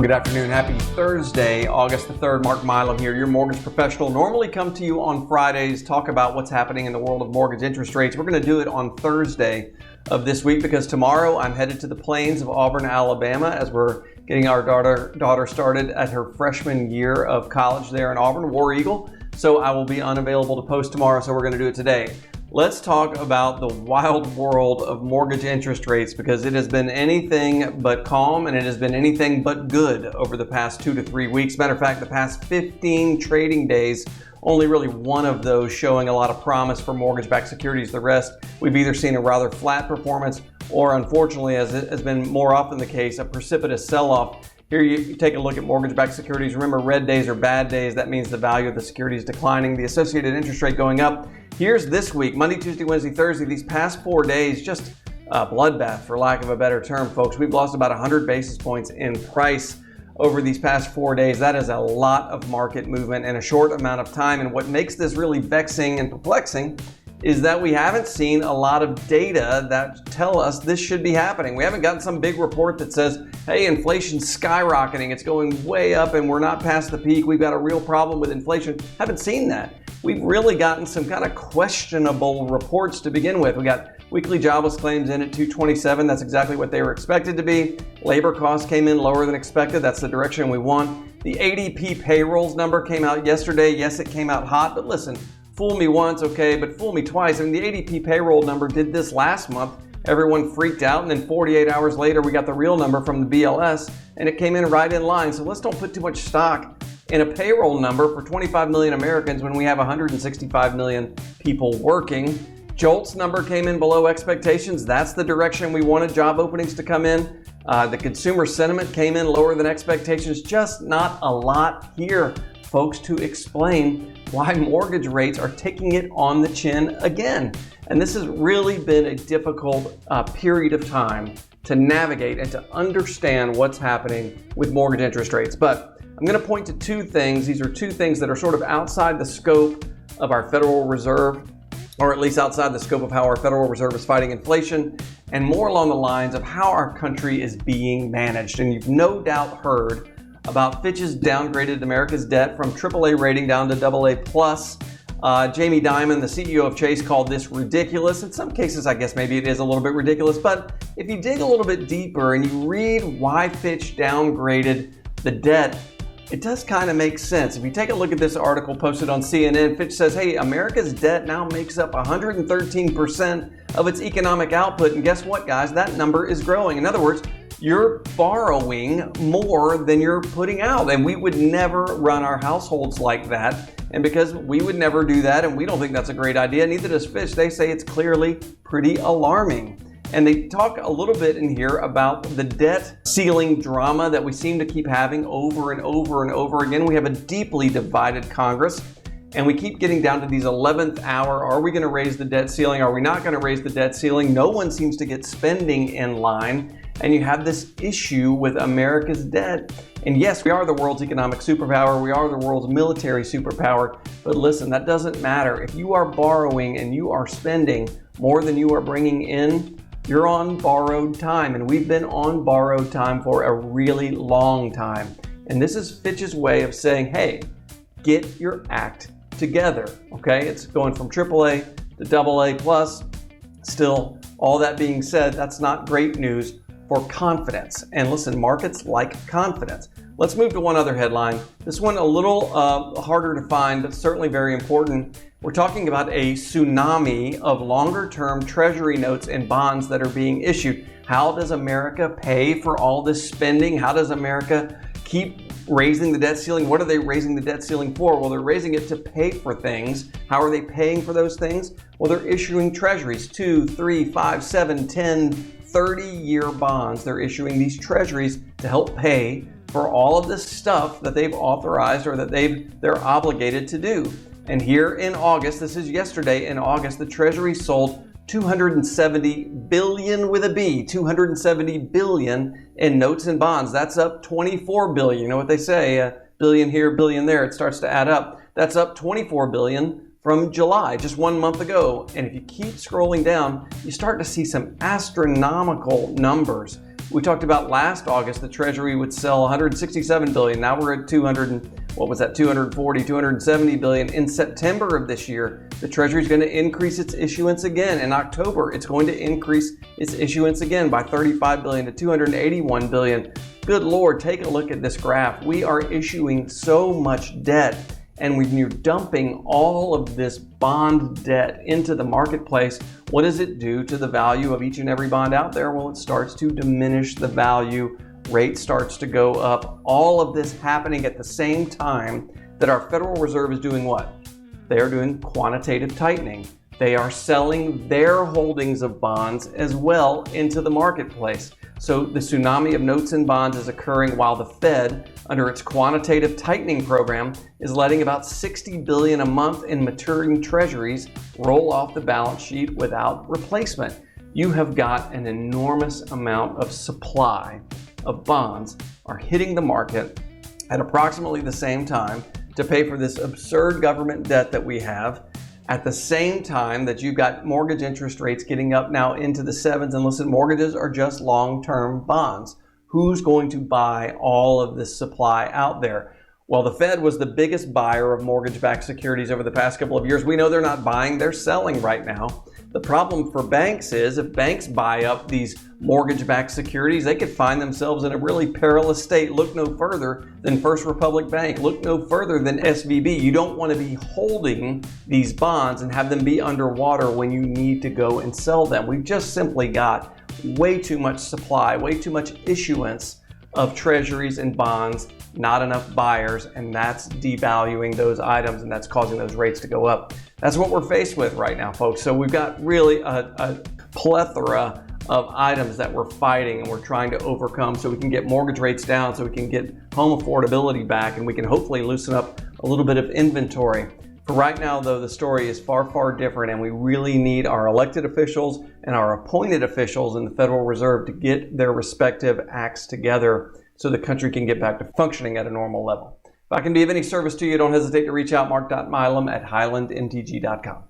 Good afternoon. Happy Thursday, August the 3rd. Mark Milam here, your mortgage professional. Normally come to you on Fridays, talk about what's happening in the world of mortgage interest rates. We're going to do it on Thursday of this week because tomorrow I'm headed to the plains of Auburn, Alabama, as we're getting our daughter started at her freshman year of college there in Auburn, War Eagle. So I will be unavailable to post tomorrow, so we're going to do it today. Let's talk about the wild world of mortgage interest rates because it has been anything but calm and it has been anything but good over the past 2 to 3 weeks. Matter of fact, the past 15 trading days, only really one of those showing a lot of promise for mortgage-backed securities. The rest, we've either seen a rather flat performance or, unfortunately, as it has been more often the case, a precipitous sell-off. Here you take a look at mortgage-backed securities. Remember, red days are bad days. That means the value of the security is declining, the associated interest rate going up. Here's this week, Monday, Tuesday, Wednesday, Thursday, these past 4 days, just a bloodbath, for lack of a better term, folks. We've lost about 100 basis points in price over these past 4 days. That is a lot of market movement in a short amount of time. And what makes this really vexing and perplexing is that we haven't seen a lot of data that tell us this should be happening. We haven't gotten some big report that says, hey, inflation's skyrocketing, it's going way up and we're not past the peak, we've got a real problem with inflation. Haven't seen that. We've really gotten some kind of questionable reports to begin with. We got weekly jobless claims in at 227. That's exactly what they were expected to be. Labor costs came in lower than expected. That's the direction we want. The ADP payrolls number came out yesterday. Yes, it came out hot, but listen, fool me once, okay, but fool me twice. I mean, the ADP payroll number did this last month. Everyone freaked out, and then 48 hours later, we got the real number from the BLS, and it came in right in line. So let's don't put too much stock in a payroll number for 25 million Americans when we have 165 million people working. JOLTS number came in below expectations. That's the direction we wanted job openings to come in. The consumer sentiment came in lower than expectations. Just not a lot here, folks, to explain why mortgage rates are taking it on the chin again. And this has really been a difficult period of time to navigate and to understand what's happening with mortgage interest rates. But I'm going to point to two things. These are two things that are sort of outside the scope of our Federal Reserve, or at least outside the scope of how our Federal Reserve is fighting inflation, and more along the lines of how our country is being managed. And you've no doubt heard about Fitch's downgraded America's debt from AAA rating down to AA+. Jamie Dimon, the CEO of Chase, called this ridiculous. In some cases, I guess maybe it is a little bit ridiculous, but if you dig a little bit deeper and you read why Fitch downgraded the debt, it does kind of make sense. If you take a look at this article posted on CNN, Fitch says, hey, America's debt now makes up 113% of its economic output. And guess what, guys? That number is growing. In other words, you're borrowing more than you're putting out. And we would never run our households like that. And because we would never do that, and we don't think that's a great idea, neither does Fitch, they say it's clearly pretty alarming. And they talk a little bit in here about the debt ceiling drama that we seem to keep having over and over and over again. We have a deeply divided Congress, and we keep getting down to these 11th hour. Are we going to raise the debt ceiling? Are we not going to raise the debt ceiling? No one seems to get spending in line. And you have this issue with America's debt. And yes, we are the world's economic superpower. We are the world's military superpower. But listen, that doesn't matter. If you are borrowing and you are spending more than you are bringing in, you're on borrowed time, and we've been on borrowed time for a really long time. And this is Fitch's way of saying, hey, get your act together, okay? It's going from AAA to AA+. Still, all that being said, that's not great news for confidence. And listen, markets like confidence. Let's move to one other headline. This one a little harder to find, but certainly very important. We're talking about a tsunami of longer-term Treasury notes and bonds that are being issued. How does America pay for all this spending? How does America keep raising the debt ceiling? What are they raising the debt ceiling for? Well, they're raising it to pay for things. How are they paying for those things? Well, they're issuing Treasuries, 2, 3, 5, 7, 10, 30-year bonds. They're issuing these Treasuries to help pay for all of this stuff that they've authorized or that they're obligated to do. And here in August, this is yesterday, in August, the Treasury sold $270 billion with a B, $270 billion in notes and bonds. That's up $24 billion. You know what they say, a billion here, billion there. It starts to add up. That's up $24 billion from July, just 1 month ago. And if you keep scrolling down, you start to see some astronomical numbers. We talked about last August the Treasury would sell 167 billion. Now we're at 240, 270 billion. In September of this year, the Treasury is going to increase its issuance again. In October, it's going to increase its issuance again by 35 billion to 281 billion. Good Lord, take a look at this graph. We are issuing so much debt, and when you're dumping all of this bond debt into the marketplace, what does it do to the value of each and every bond out there? Well, it starts to diminish the value. Rate starts to go up. All of this happening at the same time that our Federal Reserve is doing what? They are doing quantitative tightening. They are selling their holdings of bonds as well into the marketplace. So the tsunami of notes and bonds is occurring while the Fed, under its quantitative tightening program, is letting about $60 billion a month in maturing treasuries roll off the balance sheet without replacement. You have got an enormous amount of supply of bonds are hitting the market at approximately the same time to pay for this absurd government debt that we have, at the same time that you've got mortgage interest rates getting up now into the sevens. And listen, mortgages are just long-term bonds. Who's going to buy all of this supply out there? Well, the Fed was the biggest buyer of mortgage-backed securities over the past couple of years. We know they're not buying, they're selling right now. The problem for banks is if banks buy up these mortgage-backed securities, they could find themselves in a really perilous state. Look no further than First Republic Bank. Look no further than SVB. You don't want to be holding these bonds and have them be underwater when you need to go and sell them. We've just simply got way too much supply, way too much issuance of treasuries and bonds, not enough buyers, and that's devaluing those items and that's causing those rates to go up. That's what we're faced with right now, folks. So we've got really a plethora of items that we're fighting and we're trying to overcome so we can get mortgage rates down, so we can get home affordability back, and we can hopefully loosen up a little bit of inventory. For right now, though, the story is far, far different, and we really need our elected officials and our appointed officials in the Federal Reserve to get their respective acts together so the country can get back to functioning at a normal level. If I can be of any service to you, don't hesitate to reach out, mark.milam@highlandmtg.com.